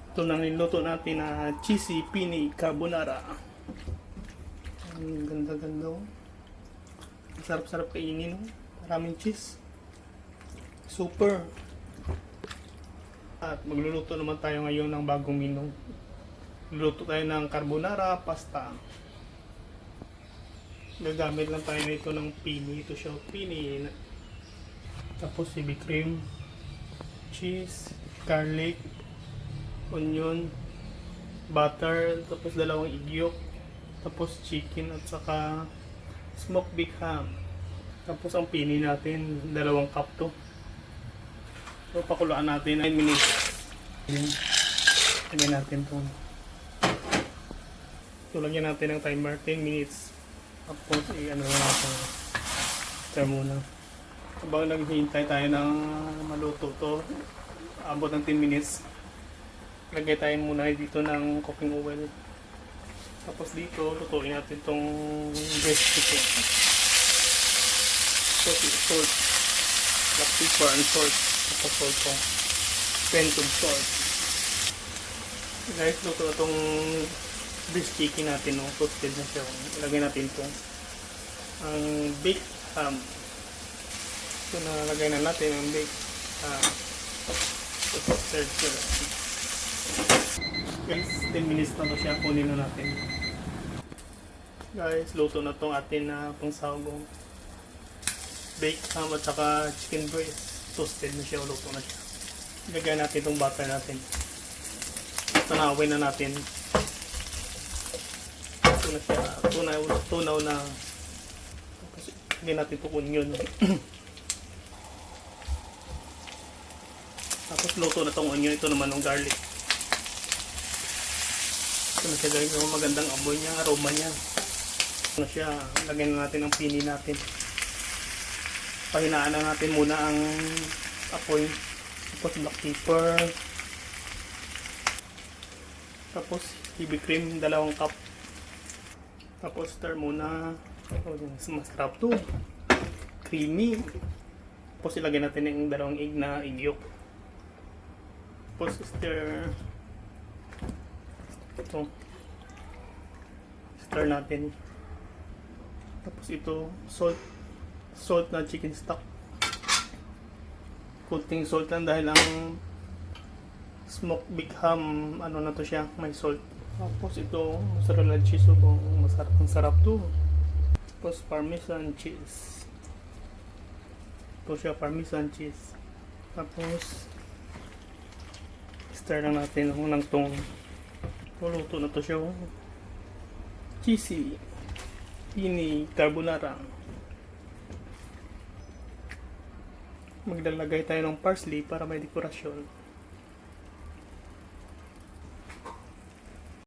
Ito na niluto natin na cheesy pini carbonara. Ang ganda-ganda. Sarap-sarap kainin. Maraming cheese. Super. At magluluto naman tayo ngayon ng bagong menu. Luluto tayo ng carbonara pasta. Gagamit lang tayo nito ng pini. Ito siya, pini. Tapos heavy cream, cheese, garlic, onion, butter, tapos dalawang egg yolk, tapos chicken at saka smoked big ham. Tapos ang pini natin, 2 cup to. So pakuluan natin 9 minutes. Lagyan natin to. So lagyan natin ng timer 10 minutes. Tapos i-ano natin. Start muna. Habang naghihintay tayo ng maluto to, abot ng 10 minutes. Lagay tayo muna dito ng cooking oil. Tapos dito, lutuin natin itong breast chicken. Salt, black pepper and salt. Tapos salt ko. Pentood salt. Guys, luto na itong breast chicken natin. No? Toasted na siya. Ilagay natin ito. Ang baked ham. So, nalagay na natin ang baked ham. Guys, 10 minutes na siya. Kunin na natin. Guys, luto na itong atin na pangsahog. Baked ham at saka chicken breast. Toasted na siya. Luto na siya. Ilagay natin itong butter natin. Tanawin na natin. Ito na siya. Tunaw na. Kasi hindi natin ito onion. Tapos luto na itong onion. Ito naman ng garlic. Ito na siya guys. Yung magandang amoy niya. Aroma niya. Ito na siya. Lagyan na natin ang pini natin. Pahinaan na natin muna ang apoy. Tapos black pepper. Tapos heavy cream, 2 cup. Tapos stir muna. Oh, masarap to. Creamy. Tapos ilagay natin yung 2 egg na egg yolk. Tapos stir. Ito. Stir natin. Tapos ito, salt. Salt na chicken stock. Kunting salt lang dahil ang smoked big ham, ano na to siya, may salt. Tapos ito, mozzarella cheese. So, ang sarap to. Tapos parmesan cheese. Ito siya, parmesan cheese. Tapos stir lang natin ng tong. Luto na to siya. Cheesy pini carbonara. Maglalagay tayo ng parsley para may dekorasyon.